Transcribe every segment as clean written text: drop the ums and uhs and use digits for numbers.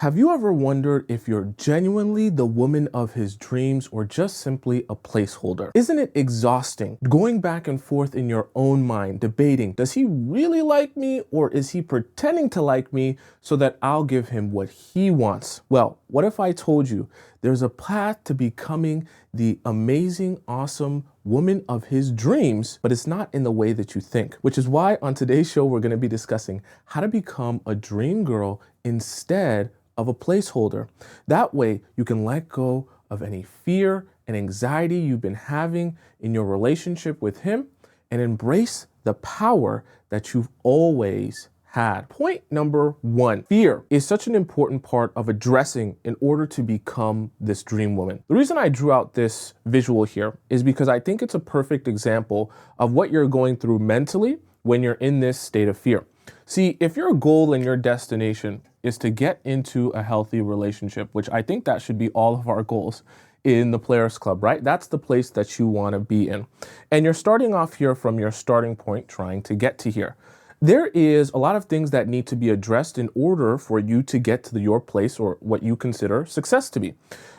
Have you ever wondered if you're genuinely the woman of his dreams or just simply a placeholder? Isn't it exhausting going back and forth in your own mind, debating, does he really like me or is he pretending to like me so that I'll give him what he wants? Well, what if I told you there's a path to becoming the amazing, awesome woman of his dreams, but it's not in the way that you think, which is why on today's show, we're going to be discussing how to become a dream girl instead of a placeholder. That way you can let go of any fear and anxiety you've been having in your relationship with him and embrace the power that you've always had. Point number one, fear is such an important part of addressing in order to become this dream woman. The reason I drew out this visual here is because I think it's a perfect example of what you're going through mentally when you're in this state of fear. See, if your goal and your destination is to get into a healthy relationship, which I think that should be all of our goals in the Players Club, right? That's the place that you want to be in. And you're starting off here from your starting point, trying to get to here. There is a lot of things that need to be addressed in order for you to get to your place or what you consider success to be.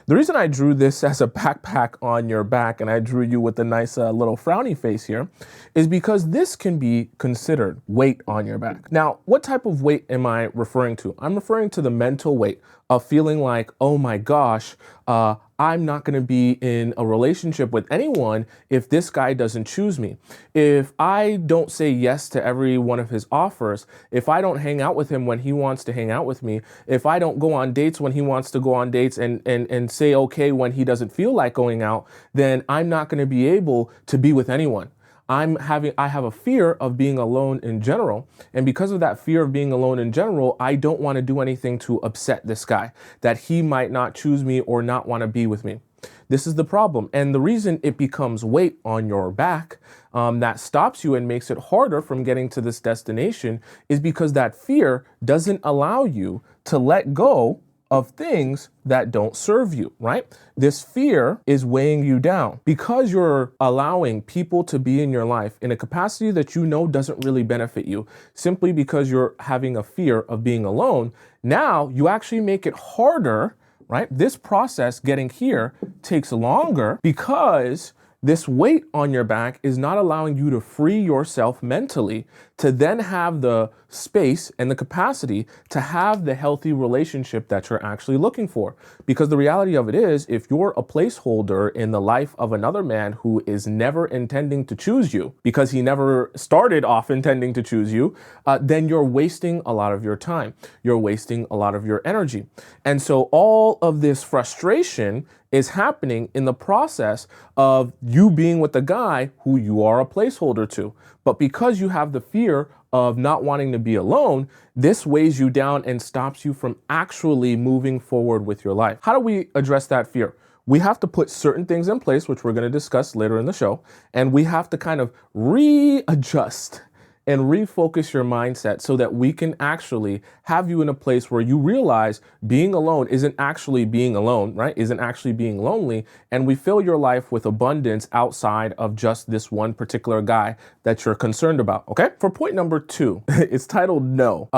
The reason I drew this as a backpack on your back and I drew you with a nice little frowny face here is because this can be considered weight on your back. Now, what type of weight am I referring to? I'm referring to the mental weight of feeling like, oh my gosh, I'm not going to be in a relationship with anyone if this guy doesn't choose me. If I don't say yes to every one of his offers, if I don't hang out with him when he wants to hang out with me, if I don't go on dates when he wants to go on dates and say okay when he doesn't feel like going out, then I'm not going to be able to be with anyone. I have a fear of being alone in general. And because of that fear of being alone in general, I don't want to do anything to upset this guy, that he might not choose me or not want to be with me. This is the problem. And the reason it becomes weight on your back that stops you and makes it harder from getting to this destination is because that fear doesn't allow you to let go of things that don't serve you, right? This fear is weighing you down because you're allowing people to be in your life in a capacity that you know doesn't really benefit you simply because you're having a fear of being alone. Now you actually make it harder, right? This process getting here takes longer because this weight on your back is not allowing you to free yourself mentally to then have the space and the capacity to have the healthy relationship that you're actually looking for. Because the reality of it is, if you're a placeholder in the life of another man who is never intending to choose you, because he never started off intending to choose you, then you're wasting a lot of your time. You're wasting a lot of your energy. And so all of this frustration is happening in the process of you being with the guy who you are a placeholder to. But because you have the fear of not wanting to be alone, this weighs you down and stops you from actually moving forward with your life. How do we address that fear? We have to put certain things in place, which we're going to discuss later in the show, and we have to kind of readjust and refocus your mindset so that we can actually have you in a place where you realize being alone isn't actually being alone, right? Isn't actually being lonely. And we fill your life with abundance outside of just this one particular guy that you're concerned about. Okay. For point number two, it's titled No,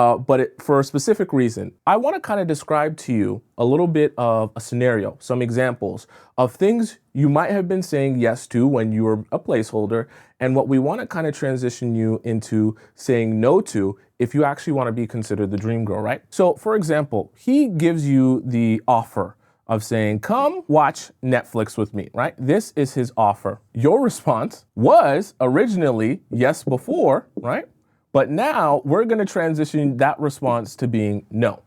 for a specific reason. I want to kind of describe to you a little bit of a scenario, some examples of things you might have been saying yes to when you were a placeholder, and what we want to kind of transition you into saying no to if you actually want to be considered the dream girl, right? So for example, he gives you the offer of saying, come watch Netflix with me, right? This is his offer. Your response was originally yes before, right? But now we're going to transition that response to being no.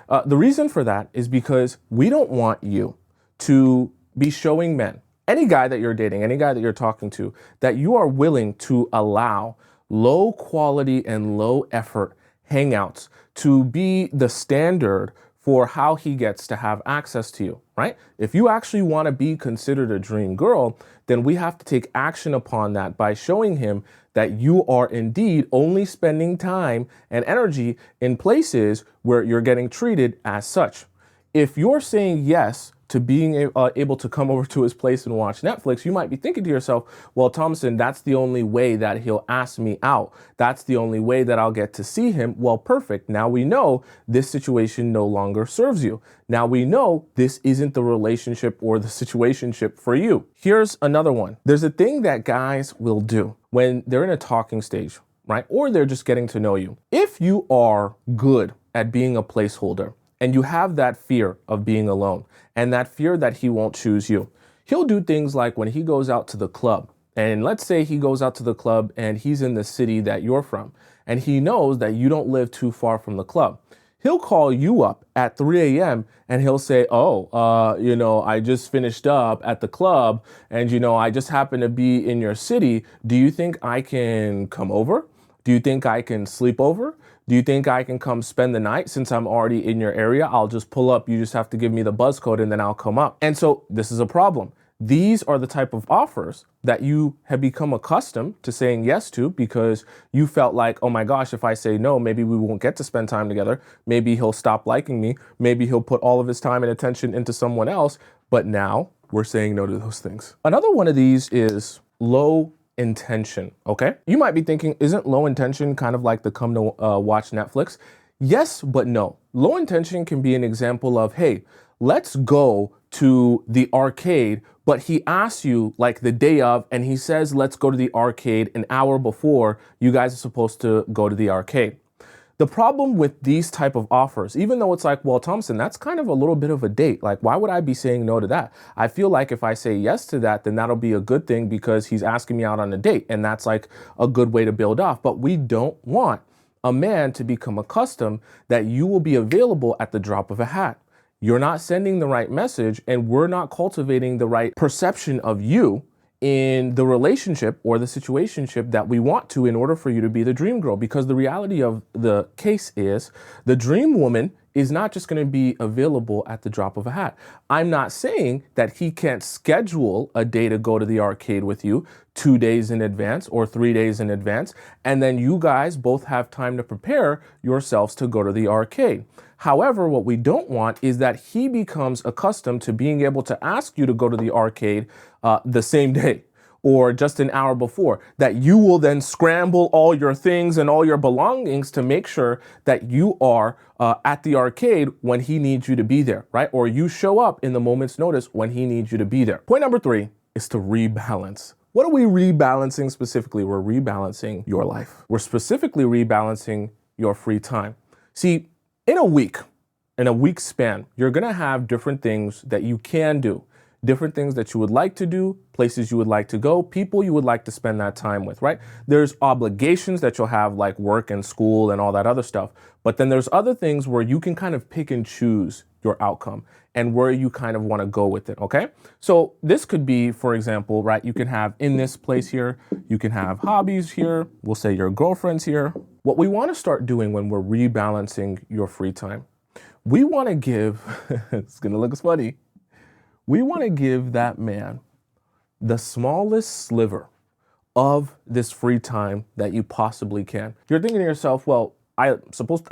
The reason for that is because we don't want you to be showing men, any guy that you're dating, any guy that you're talking to, that you are willing to allow low quality and low effort hangouts to be the standard for how he gets to have access to you, right? If you actually want to be considered a dream girl, then we have to take action upon that by showing him that you are indeed only spending time and energy in places where you're getting treated as such. If you're saying yes to being able to come over to his place and watch Netflix, you might be thinking to yourself, well, Tomisin, that's the only way that he'll ask me out. That's the only way that I'll get to see him. Well, perfect. Now we know this situation no longer serves you. Now we know this isn't the relationship or the situationship for you. Here's another one. There's a thing that guys will do when they're in a talking stage, right? Or they're just getting to know you. If you are good at being a placeholder and you have that fear of being alone and that fear that he won't choose you, he'll do things like when he goes out to the club, and let's say he goes out to the club and he's in the city that you're from, and he knows that you don't live too far from the club. He'll call you up at 3 a.m. and he'll say, I just finished up at the club and, I just happen to be in your city. Do you think I can come over? Do you think I can sleep over? Do you think I can come spend the night? Since I'm already in your area, I'll just pull up. You just have to give me the buzz code and then I'll come up. And so this is a problem. These are the type of offers that you have become accustomed to saying yes to because you felt like, oh my gosh, if I say no, maybe we won't get to spend time together. Maybe he'll stop liking me. Maybe he'll put all of his time and attention into someone else. But now we're saying no to those things. Another one of these is low intention, okay? You might be thinking, isn't low intention kind of like the come to watch Netflix? Yes, but no. Low intention can be an example of, hey, let's go to the arcade, but he asks you like the day of, and he says, let's go to the arcade an hour before you guys are supposed to go to the arcade. The problem with these type of offers, even though it's like, well, Tomisin, that's kind of a little bit of a date. Like, why would I be saying no to that? I feel like if I say yes to that, then that'll be a good thing because he's asking me out on a date. And that's like a good way to build off. But we don't want a man to become accustomed that you will be available at the drop of a hat. You're not sending the right message and we're not cultivating the right perception of you in the relationship or the situationship that we want to in order for you to be the dream girl. Because the reality of the case is the dream woman is not just going to be available at the drop of a hat. I'm not saying that he can't schedule a day to go to the arcade with you 2 days in advance or 3 days in advance, and then you guys both have time to prepare yourselves to go to the arcade. However, what we don't want is that he becomes accustomed to being able to ask you to go to the arcade the same day or just an hour before, that you will then scramble all your things and all your belongings to make sure that you are at the arcade when he needs you to be there, right? Or you show up in the moment's notice when he needs you to be there. Point number 3 is to rebalance. What are we rebalancing specifically? We're rebalancing your life. We're specifically rebalancing your free time. See, in a week span, you're gonna have different things that you can do, different things that you would like to do, places you would like to go, people you would like to spend that time with, right? There's obligations that you'll have like work and school and all that other stuff. But then there's other things where you can kind of pick and choose your outcome and where you kind of want to go with it, okay? So this could be, for example, right, you can have in this place here, you can have hobbies here, we'll say your girlfriend's here. What we want to start doing when we're rebalancing your free time, we want to give, it's going to look funny, we want to give that man the smallest sliver of this free time that you possibly can. You're thinking to yourself, well, I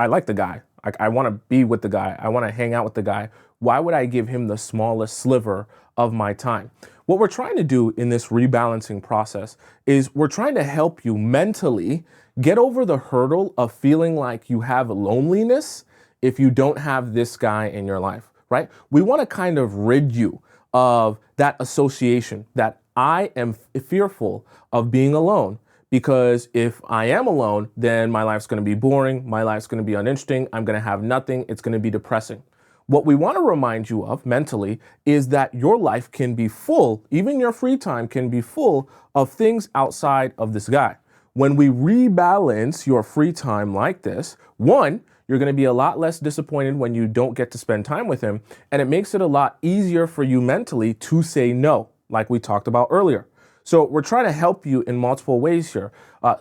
like the guy. I want to be with the guy. I want to hang out with the guy. Why would I give him the smallest sliver of my time? What we're trying to do in this rebalancing process is we're trying to help you mentally get over the hurdle of feeling like you have loneliness if you don't have this guy in your life, right? We want to kind of rid you of that association that I am fearful of being alone. Because if I am alone, then my life's going to be boring. My life's going to be uninteresting. I'm going to have nothing. It's going to be depressing. What we want to remind you of mentally is that your life can be full, even your free time can be full of things outside of this guy. When we rebalance your free time like this, one, you're going to be a lot less disappointed when you don't get to spend time with him. And it makes it a lot easier for you mentally to say no, like we talked about earlier. So we're trying to help you in multiple ways here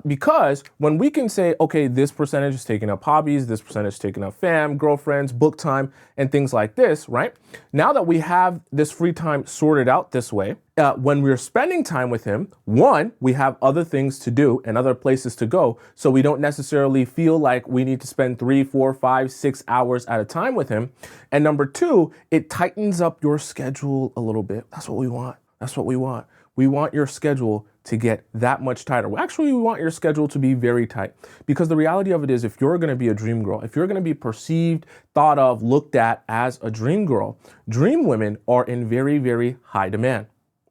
because when we can say, okay, this percentage is taking up hobbies, this percentage is taking up fam, girlfriends, book time, and things like this, right? Now that we have this free time sorted out this way, when we're spending time with him, one, we have other things to do and other places to go. So we don't necessarily feel like we need to spend 3, 4, 5, 6 hours at a time with him. And number two, it tightens up your schedule a little bit. That's what we want. That's what we want. We want your schedule to get that much tighter. Well, actually, we want your schedule to be very tight, because the reality of it is, if you're going to be a dream girl, if you're going to be perceived, thought of, looked at as a dream girl, dream women are in very, very high demand.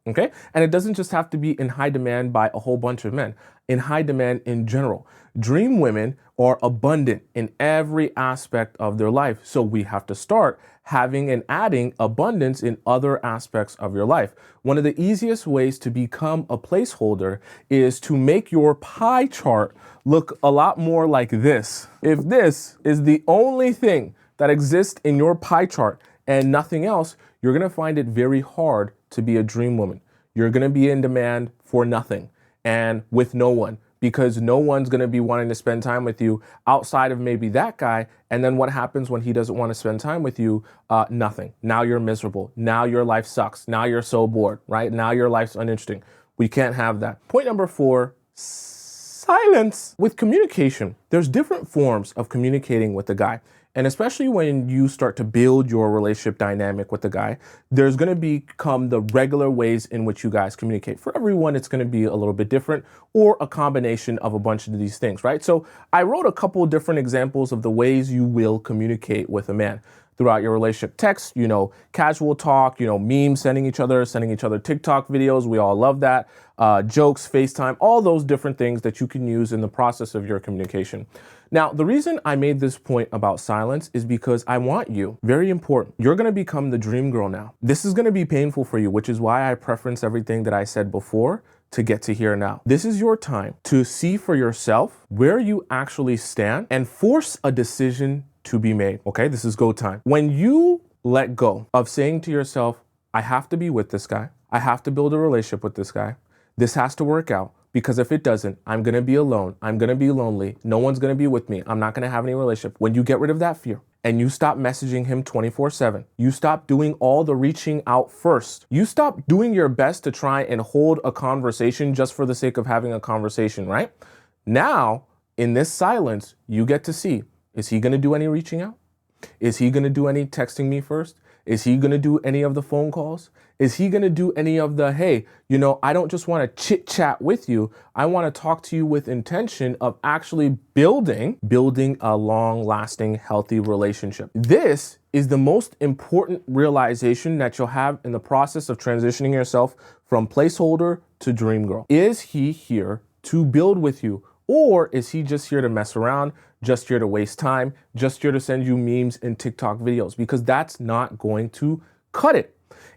Okay. And it doesn't just have to be in high demand by a whole bunch of men, in high demand in general. Dream women are abundant in every aspect of their life. So we have to start having and adding abundance in other aspects of your life. One of the easiest ways to become a placeholder is to make your pie chart look a lot more like this. If this is the only thing that exists in your pie chart and nothing else, you're going to find it very hard to be a dream woman. You're going to be in demand for nothing and with no one, because no one's going to be wanting to spend time with you outside of maybe that guy. And then what happens when he doesn't want to spend time with you? Nothing. Now you're miserable. Now your life sucks. Now you're so bored, right? Now your life's uninteresting. We can't have that. Point number 4, silence. With communication, there's different forms of communicating with the guy. And especially when you start to build your relationship dynamic with the guy, there's going to become the regular ways in which you guys communicate. For everyone, it's going to be a little bit different, or a combination of a bunch of these things, right? So I wrote a couple of different examples of the ways you will communicate with a man throughout your relationship. Text, casual talk, memes, sending each other TikTok videos. We all love that. Jokes, FaceTime, all those different things that you can use in the process of your communication. Now, the reason I made this point about silence is because I want you, very important, you're going to become the dream girl now. This is going to be painful for you, which is why I preference everything that I said before to get to here now. This is your time to see for yourself where you actually stand and force a decision to be made. Okay, this is go time. When you let go of saying to yourself, I have to be with this guy, I have to build a relationship with this guy, this has to work out, because if it doesn't, I'm going to be alone. I'm going to be lonely. No one's going to be with me. I'm not going to have any relationship. When you get rid of that fear and you stop messaging him 24/7, you stop doing all the reaching out first. You stop doing your best to try and hold a conversation just for the sake of having a conversation, right? Now, in this silence, you get to see, is he going to do any reaching out? Is he going to do any texting me first? Is he going to do any of the phone calls? Is he going to do any of the, hey, I don't just want to chit chat with you. I want to talk to you with intention of actually building a long lasting, healthy relationship. This is the most important realization that you'll have in the process of transitioning yourself from placeholder to dream girl. Is he here to build with you? Or is he just here to mess around, just here to waste time, just here to send you memes and TikTok videos? Because that's not going to cut it.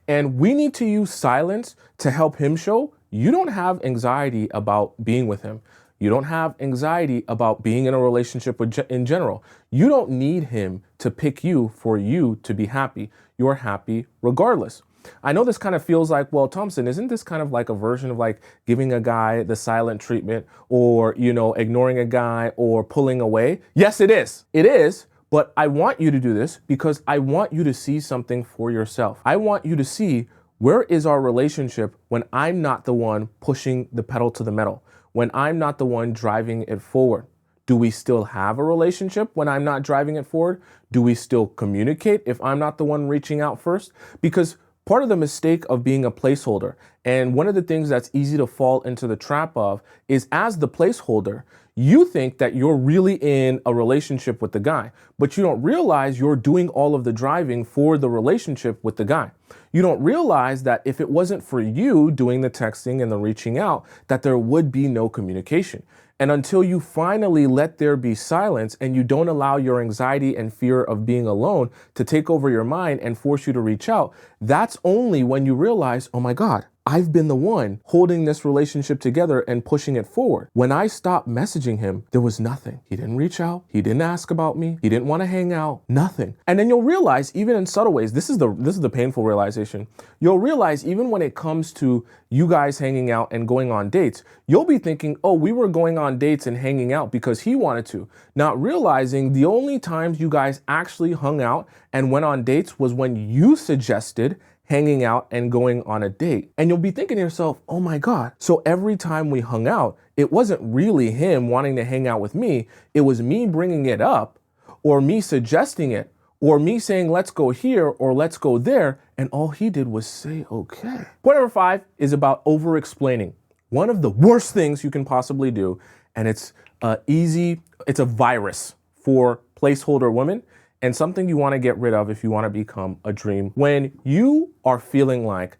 And we need to use silence to help him show you don't have anxiety about being with him. You don't have anxiety about being in a relationship in general. You don't need him to pick you for you to be happy. You're happy regardless. I know this kind of feels like, well, Tomisin, isn't this kind of like a version of like giving a guy the silent treatment, or, ignoring a guy or pulling away? Yes, it is. It is. But I want you to do this because I want you to see something for yourself. I want you to see, where is our relationship when I'm not the one pushing the pedal to the metal, when I'm not the one driving it forward? Do we still have a relationship when I'm not driving it forward? Do we still communicate if I'm not the one reaching out first? Because part of the mistake of being a placeholder, and one of the things that's easy to fall into the trap of, is as the placeholder, you think that you're really in a relationship with the guy, but you don't realize you're doing all of the driving for the relationship with the guy. You don't realize that if it wasn't for you doing the texting and the reaching out, that there would be no communication. And until you finally let there be silence and you don't allow your anxiety and fear of being alone to take over your mind and force you to reach out, that's only when you realize, oh my God, I've been the one holding this relationship together and pushing it forward. When I stopped messaging him, there was nothing. He didn't reach out. He didn't ask about me. He didn't want to hang out. Nothing. And then you'll realize, even in subtle ways, this is the painful realization. You'll realize, even when it comes to you guys hanging out and going on dates, you'll be thinking, oh, we were going on dates and hanging out because he wanted to. Not realizing the only times you guys actually hung out and went on dates was when you suggested hanging out and going on a date. And you'll be thinking to yourself, oh my God. So every time we hung out, it wasn't really him wanting to hang out with me. It was me bringing it up or me suggesting it or me saying, let's go here or let's go there. And all he did was say, okay. Point number 5 is about over-explaining. One of the worst things you can possibly do, and it's a virus for placeholder women and something you want to get rid of if you want to become a dream. When you are feeling like,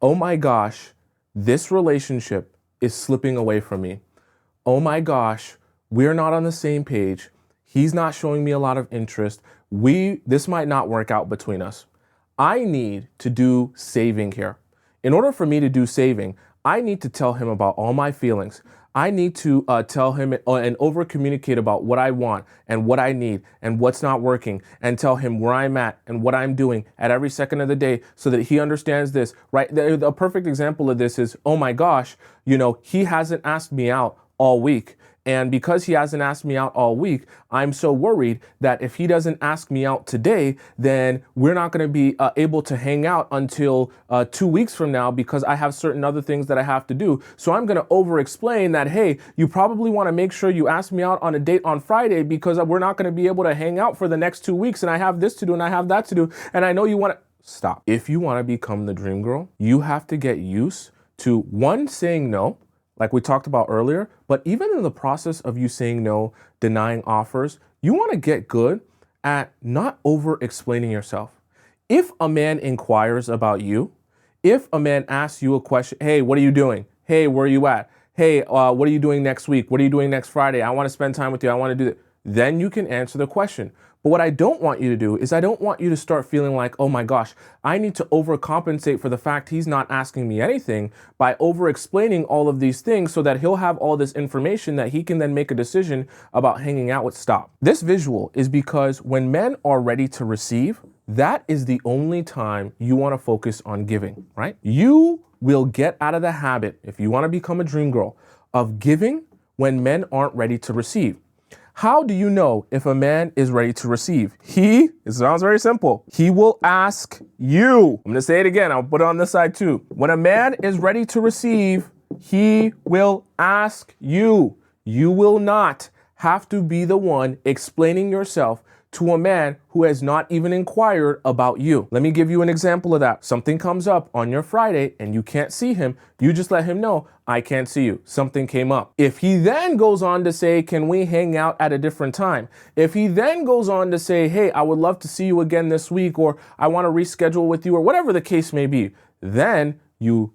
oh my gosh, this relationship is slipping away from me. Oh my gosh, we're not on the same page. He's not showing me a lot of interest. This might not work out between us. I need to do saving here. In order for me to do saving, I need to tell him about all my feelings. I need to tell him and over communicate about what I want and what I need and what's not working and tell him where I'm at and what I'm doing at every second of the day so that he understands this, right? A perfect example of this is, oh my gosh, he hasn't asked me out all week. And because he hasn't asked me out all week, I'm so worried that if he doesn't ask me out today, then we're not going to be able to hang out until 2 weeks from now because I have certain other things that I have to do. So I'm going to over-explain that, hey, you probably want to make sure you ask me out on a date on Friday because we're not going to be able to hang out for the next 2 weeks and I have this to do and I have that to do. And I know you want to stop. If you want to become the dream girl, you have to get used to one, saying no, like we talked about earlier, but even in the process of you saying no, denying offers, you want to get good at not over-explaining yourself. If a man inquires about you, if a man asks you a question, hey, what are you doing? Hey, where are you at? Hey, what are you doing next week? What are you doing next Friday? I want to spend time with you. I want to do that. Then you can answer the question. But what I don't want you to do is I don't want you to start feeling like, oh my gosh, I need to overcompensate for the fact he's not asking me anything by over-explaining all of these things so that he'll have all this information that he can then make a decision about hanging out with. Stop. This visual is because when men are ready to receive, that is the only time you want to focus on giving, right? You will get out of the habit, if you want to become a dream girl, of giving when men aren't ready to receive. How do you know if a man is ready to receive? It sounds very simple. He will ask you. I'm going to say it again. I'll put it on this side too. When a man is ready to receive, he will ask you. You will not have to be the one explaining yourself to a man who has not even inquired about you. Let me give you an example of that. Something comes up on your Friday and you can't see him. You just let him know, I can't see you. Something came up. If he then goes on to say, can we hang out at a different time? If he then goes on to say, hey, I would love to see you again this week, or I want to reschedule with you, or whatever the case may be, then you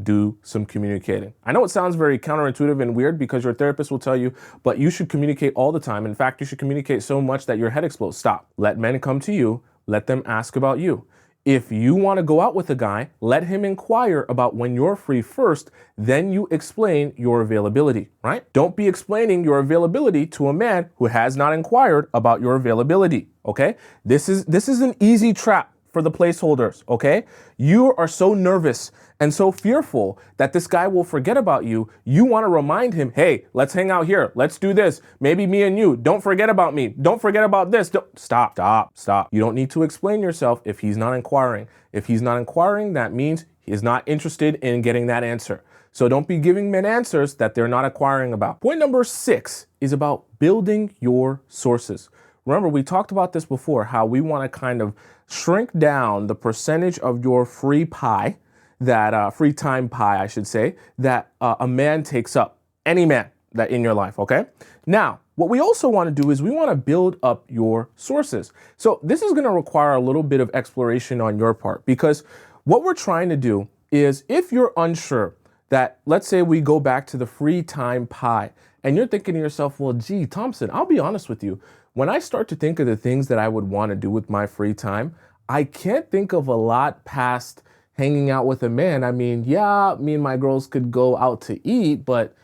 do some communicating. I know it sounds very counterintuitive and weird because your therapist will tell you, but you should communicate all the time. In fact, you should communicate so much that your head explodes. Stop. Let men come to you. Let them ask about you. If you want to go out with a guy, let him inquire about when you're free first, then you explain your availability, right? Don't be explaining your availability to a man who has not inquired about your availability, okay? This is an easy trap for the placeholders, okay? You are so nervous and so fearful that this guy will forget about you. You want to remind him, hey, let's hang out here. Let's do this. Maybe me and you. Don't forget about me. Don't forget about this. Stop. You don't need to explain yourself if he's not inquiring. If he's not inquiring, that means he's not interested in getting that answer. So don't be giving men answers that they're not inquiring about. Point number 6 is about building your sources. Remember, we talked about this before, how we want to kind of shrink down the percentage of your free pie, that free time pie, I should say, that a man takes up, any man that in your life, okay? Now, what we also want to do is we want to build up your sources. So this is going to require a little bit of exploration on your part, because what we're trying to do is, if you're unsure that, let's say we go back to the free time pie, and you're thinking to yourself, well, gee, Thompson, I'll be honest with you. When I start to think of the things that I would want to do with my free time, I can't think of a lot past hanging out with a man. I mean, yeah, me and my girls could go out to eat, but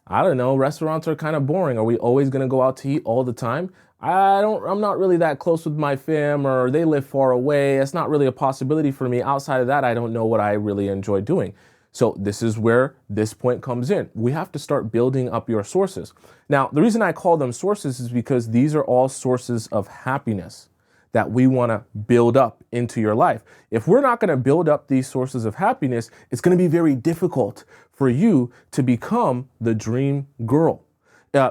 I don't know, restaurants are kind of boring. Are we always going to go out to eat all the time? I'm not really that close with my fam, or they live far away. It's not really a possibility for me. Outside of that, I don't know what I really enjoy doing. So this is where this point comes in. We have to start building up your sources. Now, the reason I call them sources is because these are all sources of happiness. that we want to build up into your life. If we're not going to build up these sources of happiness, it's going to be very difficult for you to become the dream girl.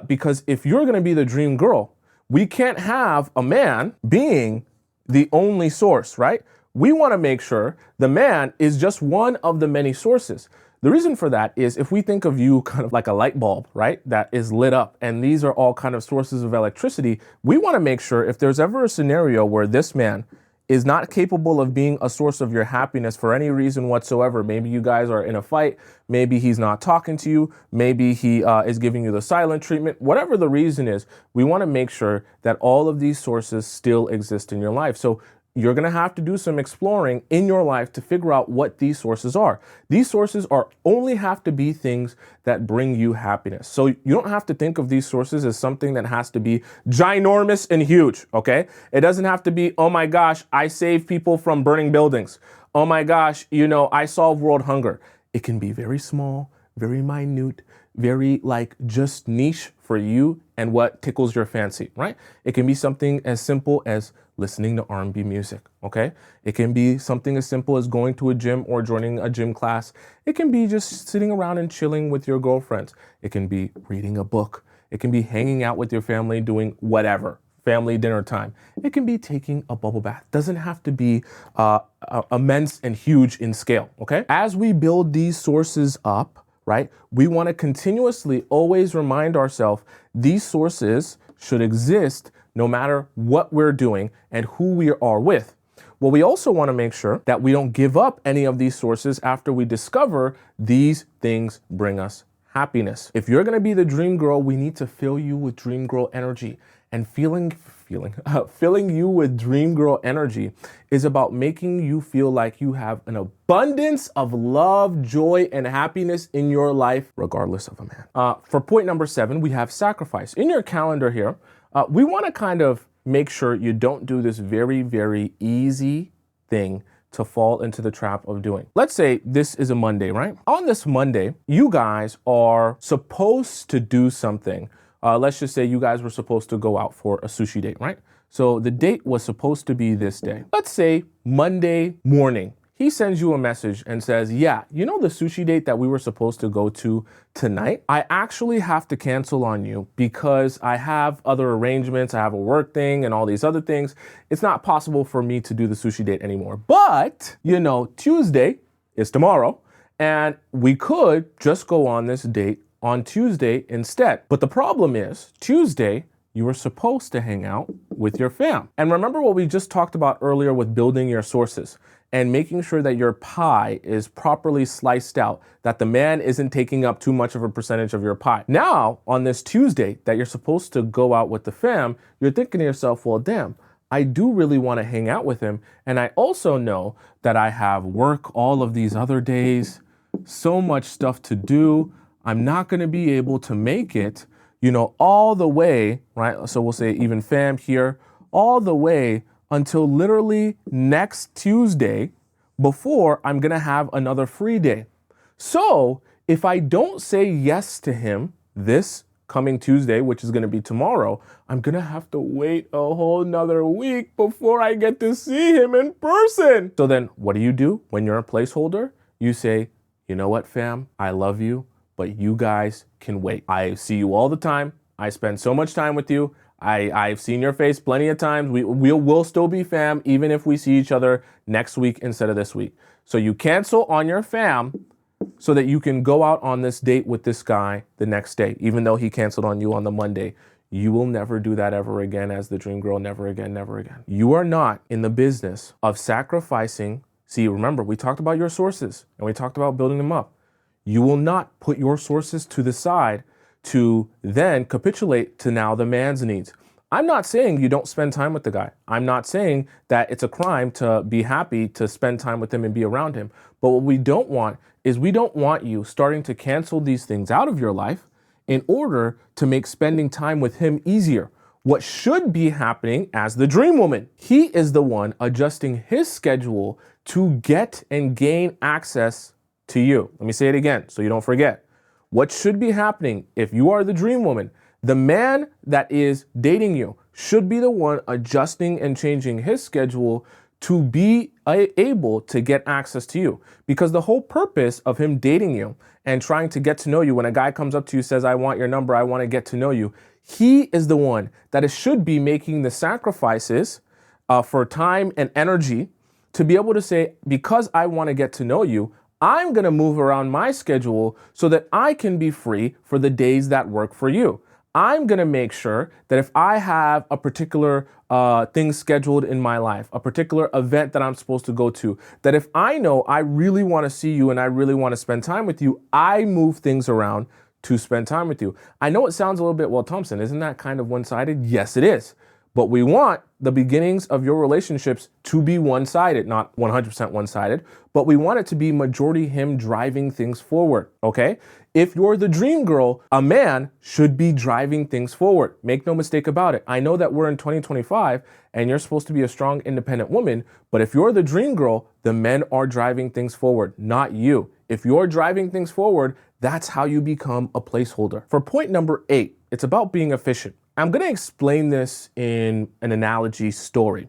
Because if you're going to be the dream girl, we can't have a man being the only source, right? We want to make sure the man is just one of the many sources. The reason for that is if we think of you kind of like a light bulb, right, that is lit up, and these are all kind of sources of electricity, we want to make sure if there's ever a scenario where this man is not capable of being a source of your happiness for any reason whatsoever. Maybe you guys are in a fight. Maybe he's not talking to you. Maybe he is giving you the silent treatment. Whatever the reason is, we want to make sure that all of these sources still exist in your life. So you're going to have to do some exploring in your life to figure out what these sources are. These sources only have to be things that bring you happiness. So you don't have to think of these sources as something that has to be ginormous and huge, okay? It doesn't have to be, oh my gosh, I saved people from burning buildings. Oh my gosh, I solved world hunger. It can be very small, very minute, very just niche for you and what tickles your fancy, right? It can be something as simple as listening to R&B music, okay? It can be something as simple as going to a gym or joining a gym class. It can be just sitting around and chilling with your girlfriends. It can be reading a book. It can be hanging out with your family, doing whatever, family dinner time. It can be taking a bubble bath. Doesn't have to be immense and huge in scale, okay? As we build these sources up, right, we want to continuously always remind ourselves these sources should exist no matter what we're doing and who we are with. Well, we also want to make sure that we don't give up any of these sources after we discover these things bring us happiness. If you're going to be the dream girl, we need to fill you with dream girl energy. And filling you with dream girl energy is about making you feel like you have an abundance of love, joy, and happiness in your life, regardless of a man. For point number 7, we have sacrifice. In your calendar here, we want to kind of make sure you don't do this very, very easy thing to fall into the trap of doing. Let's say this is a Monday, right? On this Monday, you guys are supposed to do something. Let's just say you guys were supposed to go out for a sushi date, right? So the date was supposed to be this day. Let's say Monday morning, he sends you a message and says, yeah, the sushi date that we were supposed to go to tonight, I actually have to cancel on you because I have other arrangements. I have a work thing and all these other things. It's not possible for me to do the sushi date anymore. But, Tuesday is tomorrow, and we could just go on this date on Tuesday instead. But the problem is, Tuesday, you were supposed to hang out with your fam. And remember what we just talked about earlier with building your sources and making sure that your pie is properly sliced out, that the man isn't taking up too much of a percentage of your pie. Now, on this Tuesday that you're supposed to go out with the fam, you're thinking to yourself, well, damn, I do really want to hang out with him. And I also know that I have work all of these other days, so much stuff to do. I'm not going to be able to make it, all the way, right? So we'll say even fam here, all the way until literally next Tuesday before I'm going to have another free day. So if I don't say yes to him this coming Tuesday, which is going to be tomorrow, I'm going to have to wait a whole nother week before I get to see him in person. So then what do when you're a placeholder? You say, you know what, fam? I love you, but you guys can wait. I see you all the time. I spend so much time with you. I've seen your face plenty of times. We'll still be fam, even if we see each other next week instead of this week. So you cancel on your fam so that you can go out on this date with this guy the next day, even though he canceled on you on the Monday. You will never do that ever again as the dream girl, never again, never again. You are not in the business of sacrificing. See, remember, we talked about your sources and we talked about building them up. You will not put your sources to the side to then capitulate to now the man's needs. I'm not saying you don't spend time with the guy. I'm not saying that it's a crime to be happy to spend time with him and be around him. But what we don't want is we don't want you starting to cancel these things out of your life in order to make spending time with him easier. What should be happening as the dream woman? He is the one adjusting his schedule to get and gain access to you. Let me say it again so you don't forget. What should be happening if you are the dream woman? The man that is dating you should be the one adjusting and changing his schedule to be able to get access to you. Because the whole purpose of him dating you and trying to get to know you, when a guy comes up to you, says, I want your number, I want to get to know you, he is the one that should be making the sacrifices for time and energy to be able to say, because I want to get to know you, I'm going to move around my schedule so that I can be free for the days that work for you. I'm going to make sure that if I have a particular thing scheduled in my life, a particular event that I'm supposed to go to, that if I know I really want to see you and I really want to spend time with you, I move things around to spend time with you. I know it sounds a little bit, well, Thompson, isn't that kind of one-sided? Yes, it is. But we want the beginnings of your relationships to be one-sided, not 100% one-sided, but we want it to be majority him driving things forward, okay? If you're the dream girl, a man should be driving things forward. Make no mistake about it. I know that we're in 2025 and you're supposed to be a strong, independent woman, but if you're the dream girl, the men are driving things forward, not you. If you're driving things forward, that's how you become a placeholder. For point number 8, it's about being efficient. I'm going to explain this in an analogy story.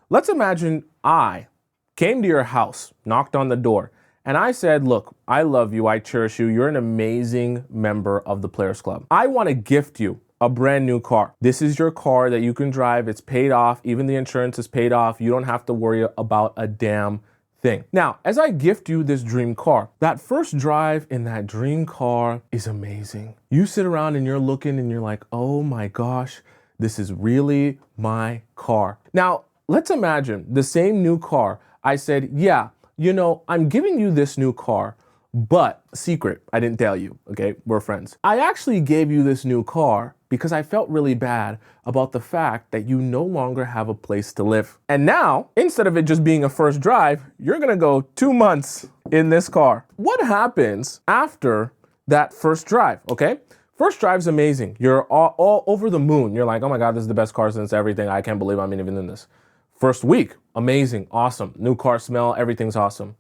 Let's imagine I came to your house, knocked on the door, and I said, look, I love you, I cherish you, you're an amazing member of the Players Club. I want to gift you a brand new car. This is your car that you can drive, it's paid off, even the insurance is paid off, you don't have to worry about a damn thing. Now, as I gift you this dream car, that first drive in that dream car is amazing. You sit around and you're looking and you're like, oh my gosh, this is really my car. Now, let's imagine the same new car. I said, yeah, you know, I'm giving you this new car, but secret, I didn't tell you, okay? We're friends. I actually gave you this new car because I felt really bad about the fact that you no longer have a place to live. And now, instead of it just being a first drive, you're gonna go 2 months in this car. What happens after that first drive, okay? First drive's amazing. You're all over the moon. You're like, oh my God, this is the best car since everything. I can't believe I'm even in this. First week, amazing, awesome. New car smell, everything's awesome.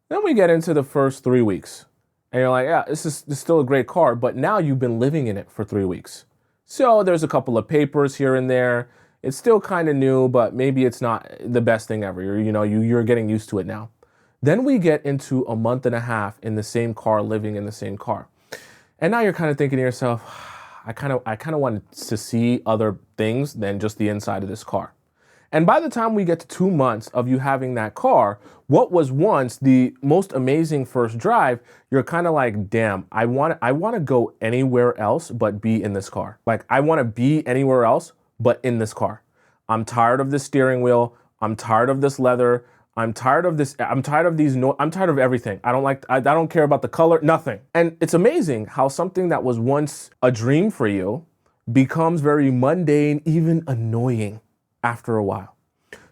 Then we get into the first 3 weeks. And you're like, yeah, this is still a great car, but now you've been living in it for 3 weeks. So there's a couple of papers here and there. It's still kind of new, but maybe it's not the best thing ever. You're getting used to it now. Then we get into a month and a half in the same car, living in the same car. And now you're kind of thinking to yourself, I kind of want to see other things than just the inside of this car. And by the time we get to 2 months of you having that car, what was once the most amazing first drive, you're kind of like, damn, I want to go anywhere else but be in this car. Like, I want to be anywhere else but in this car. I'm tired of this steering wheel. I'm tired of this leather. I'm tired of this. I'm tired of these. I'm tired of everything. I don't care about the color, nothing. And it's amazing how something that was once a dream for you becomes very mundane, even annoying after a while.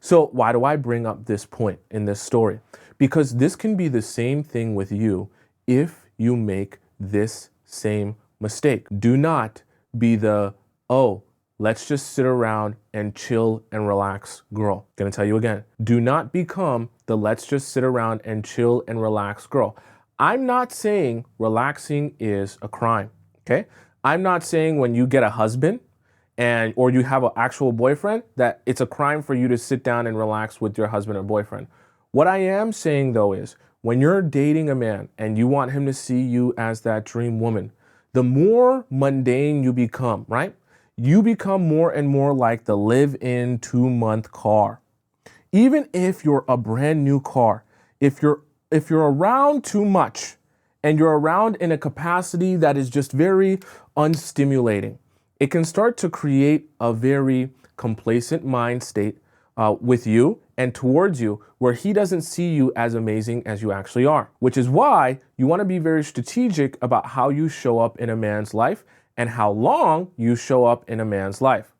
So why do I bring up this point in this story? Because this can be the same thing with you if you make this same mistake. Do not be the, oh, let's just sit around and chill and relax girl. Gonna tell you again, do not become the let's just sit around and chill and relax girl. I'm not saying relaxing is a crime, okay? I'm not saying when you get a husband or you have an actual boyfriend that it's a crime for you to sit down and relax with your husband or boyfriend. What I am saying though is when you're dating a man and you want him to see you as that dream woman, the more mundane you become, right? You become more and more like the live-in 2-month car. Even if you're a brand new car, if you're around too much and you're around in a capacity that is just very unstimulating, it can start to create a very complacent mind state with you and towards you where he doesn't see you as amazing as you actually are, which is why you want to be very strategic about how you show up in a man's life and how long you show up in a man's life.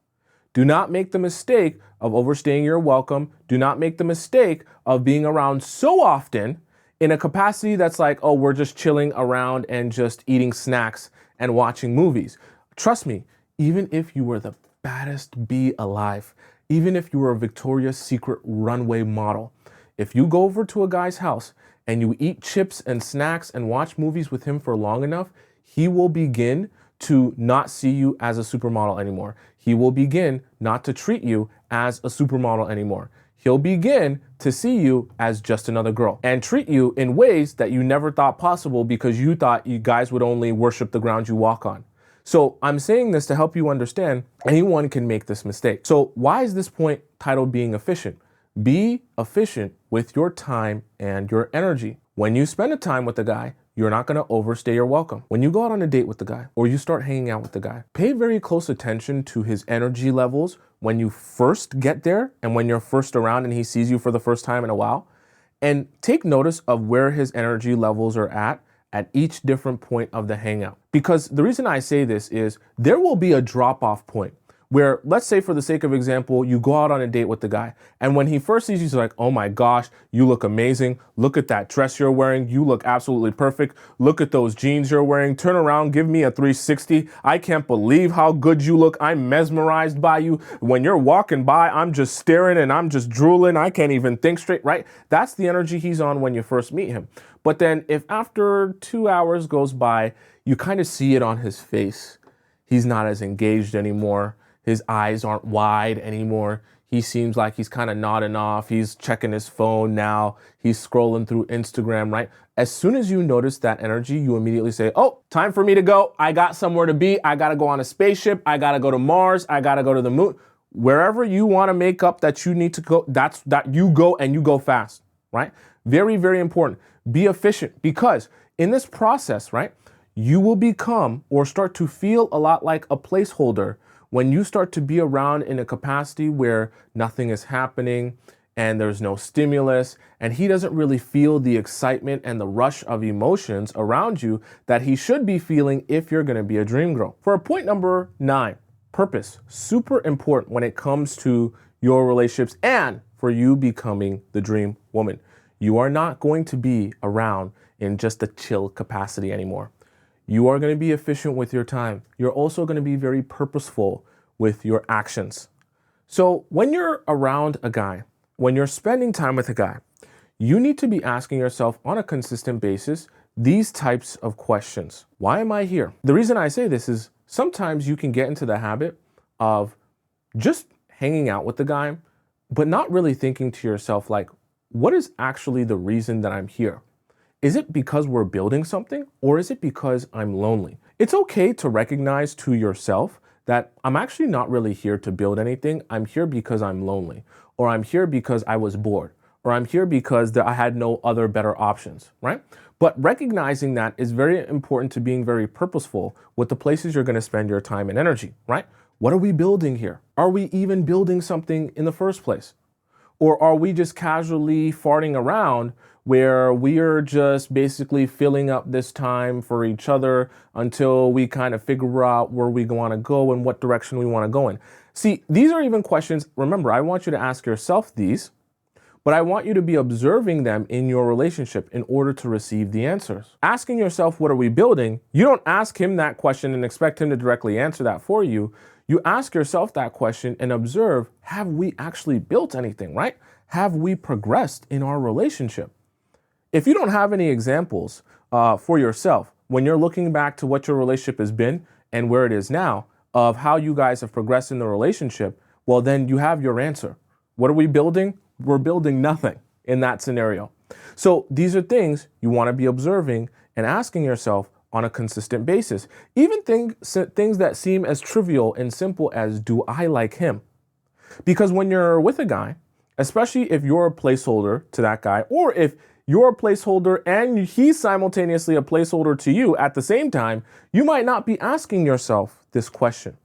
Do not make the mistake of overstaying your welcome. Do not make the mistake of being around so often in a capacity that's like, oh, we're just chilling around and just eating snacks and watching movies. Trust me, even if you were the baddest bee alive, even if you were a Victoria's Secret runway model, if you go over to a guy's house and you eat chips and snacks and watch movies with him for long enough, he will begin to not see you as a supermodel anymore. He will begin not to treat you as a supermodel anymore. He'll begin to see you as just another girl and treat you in ways that you never thought possible because you thought you guys would only worship the ground you walk on. So I'm saying this to help you understand anyone can make this mistake. So why is this point titled being efficient? Be efficient with your time and your energy. When you spend a time with a guy, you're not going to overstay your welcome. When you go out on a date with the guy or you start hanging out with the guy, pay very close attention to his energy levels when you first get there and when you're first around and he sees you for the first time in a while. And take notice of where his energy levels are at each different point of the hangout. Because the reason I say this is there will be a drop-off point where, let's say for the sake of example, you go out on a date with the guy, and when he first sees you, he's like, oh my gosh, you look amazing. Look at that dress you're wearing. You look absolutely perfect. Look at those jeans you're wearing. Turn around, give me a 360. I can't believe how good you look. I'm mesmerized by you. When you're walking by, I'm just staring and I'm just drooling. I can't even think straight, right? That's the energy he's on when you first meet him. But then if after 2 hours goes by, you kind of see it on his face. He's not as engaged anymore. His eyes aren't wide anymore. He seems like he's kind of nodding off. He's checking his phone now. He's scrolling through Instagram, right? As soon as you notice that energy, you immediately say, oh, time for me to go. I got somewhere to be. I got to go on a spaceship. I got to go to Mars. I got to go to the moon. Wherever you want to make up that you need to go, that you go and you go fast, right? Very, very important. Be efficient because in this process, right, you will become or start to feel a lot like a placeholder when you start to be around in a capacity where nothing is happening and there's no stimulus and he doesn't really feel the excitement and the rush of emotions around you that he should be feeling if you're going to be a dream girl. For point number 9, purpose. Super important when it comes to your relationships and for you becoming the dream woman. You are not going to be around in just a chill capacity anymore. You are going to be efficient with your time. You're also going to be very purposeful with your actions. So when you're around a guy, when you're spending time with a guy, you need to be asking yourself on a consistent basis these types of questions. Why am I here? The reason I say this is sometimes you can get into the habit of just hanging out with the guy, but not really thinking to yourself like, what is actually the reason that I'm here? Is it because we're building something or is it because I'm lonely? It's okay to recognize to yourself that I'm actually not really here to build anything. I'm here because I'm lonely, or I'm here because I was bored, or I'm here because I had no other better options, right? But recognizing that is very important to being very purposeful with the places you're going to spend your time and energy, right? What are we building here? Are we even building something in the first place? Or are we just casually farting around where we are just basically filling up this time for each other until we kind of figure out where we want to go and what direction we want to go in? See, these are even questions. Remember, I want you to ask yourself these, but I want you to be observing them in your relationship in order to receive the answers. Asking yourself, what are we building? You don't ask him that question and expect him to directly answer that for you. You ask yourself that question and observe, have we actually built anything, right? Have we progressed in our relationship? If you don't have any examples for yourself, when you're looking back to what your relationship has been and where it is now, of how you guys have progressed in the relationship, well, then you have your answer. What are we building? We're building nothing in that scenario. So these are things you want to be observing and asking yourself on a consistent basis. Even things that seem as trivial and simple as, do I like him? Because when you're with a guy, especially if you're a placeholder to that guy, or if you're a placeholder and he's simultaneously a placeholder to you at the same time, you might not be asking yourself this question.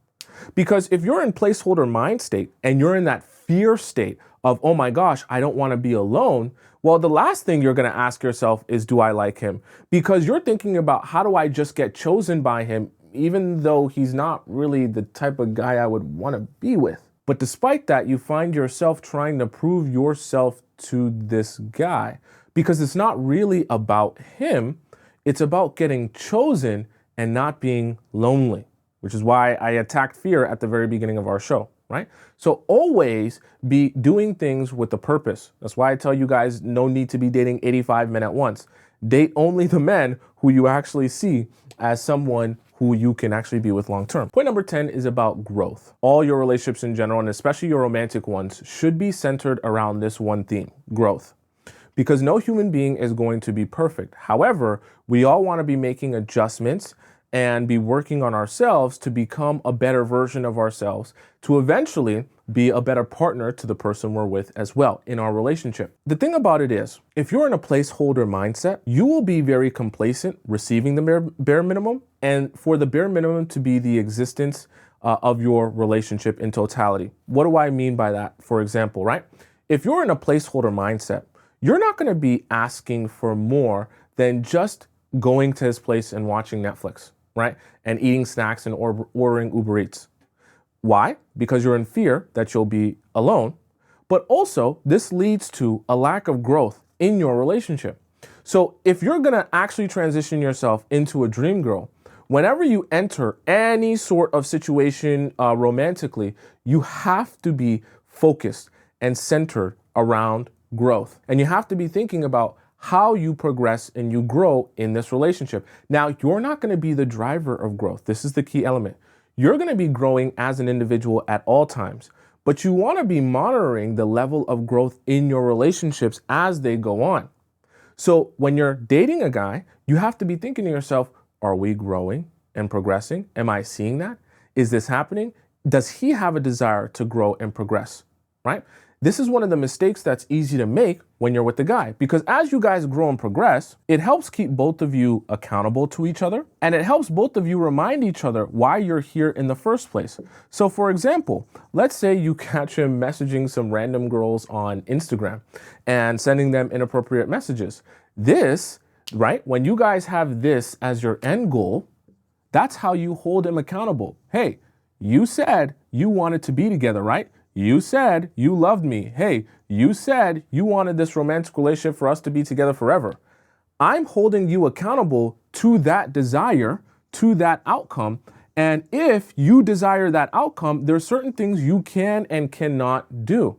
Because if you're in placeholder mind state and you're in that fear state of, oh my gosh, I don't want to be alone, well, the last thing you're going to ask yourself is, do I like him? Because you're thinking about, how do I just get chosen by him, even though he's not really the type of guy I would want to be with. But despite that, you find yourself trying to prove yourself to this guy because it's not really about him. It's about getting chosen and not being lonely, which is why I attacked fear at the very beginning of our show, right? So always be doing things with a purpose. That's why I tell you guys, no need to be dating 85 men at once. Date only the men who you actually see as someone who you can actually be with long term. Point number 10 is about growth. All your relationships in general, and especially your romantic ones, should be centered around this one theme: growth. Because no human being is going to be perfect. However, we all want to be making adjustments and be working on ourselves to become a better version of ourselves, to eventually be a better partner to the person we're with as well in our relationship. The thing about it is, if you're in a placeholder mindset, you will be very complacent receiving the bare minimum, and for the bare minimum to be the existence of your relationship in totality. What do I mean by that? For example, right? If you're in a placeholder mindset, you're not going to be asking for more than just going to his place and watching Netflix, right? And eating snacks and ordering Uber Eats. Why? Because you're in fear that you'll be alone. But also, this leads to a lack of growth in your relationship. So if you're going to actually transition yourself into a dream girl, whenever you enter any sort of situation romantically, you have to be focused and centered around growth. And you have to be thinking about how you progress and you grow in this relationship. Now, you're not going to be the driver of growth. This is the key element. You're going to be growing as an individual at all times, but you want to be monitoring the level of growth in your relationships as they go on. So when you're dating a guy, you have to be thinking to yourself, are we growing and progressing? Am I seeing that? Is this happening? Does he have a desire to grow and progress, right? This is one of the mistakes that's easy to make when you're with the guy, because as you guys grow and progress, it helps keep both of you accountable to each other, and it helps both of you remind each other why you're here in the first place. So for example, let's say you catch him messaging some random girls on Instagram and sending them inappropriate messages. This, right, when you guys have this as your end goal, that's how you hold him accountable. Hey, you said you wanted to be together, right? You said you loved me. Hey, you said you wanted this romantic relationship for us to be together forever. I'm holding you accountable to that desire, to that outcome. And if you desire that outcome, there are certain things you can and cannot do.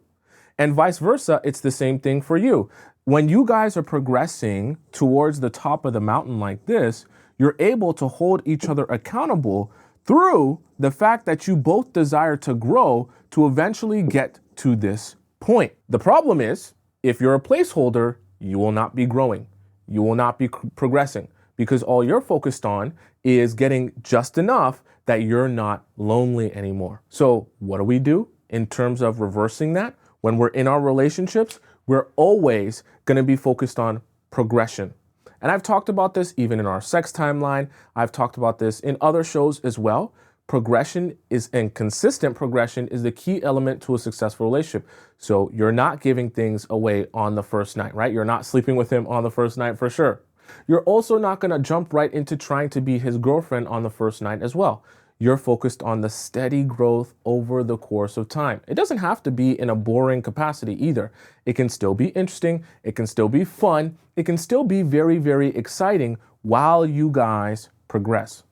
And vice versa, it's the same thing for you. When you guys are progressing towards the top of the mountain like this, you're able to hold each other accountable through the fact that you both desire to grow to eventually get to this point. The problem is, if you're a placeholder, you will not be growing. You will not be progressing because all you're focused on is getting just enough that you're not lonely anymore. So what do we do in terms of reversing that? When we're in our relationships, we're always going to be focused on progression. And I've talked about this even in our sex timeline. I've talked about this in other shows as well. Progression is, and consistent progression is the key element to a successful relationship. So you're not giving things away on the first night, right? You're not sleeping with him on the first night for sure. You're also not going to jump right into trying to be his girlfriend on the first night as well. You're focused on the steady growth over the course of time. It doesn't have to be in a boring capacity either. It can still be interesting. It can still be fun. It can still be very, very exciting while you guys progress.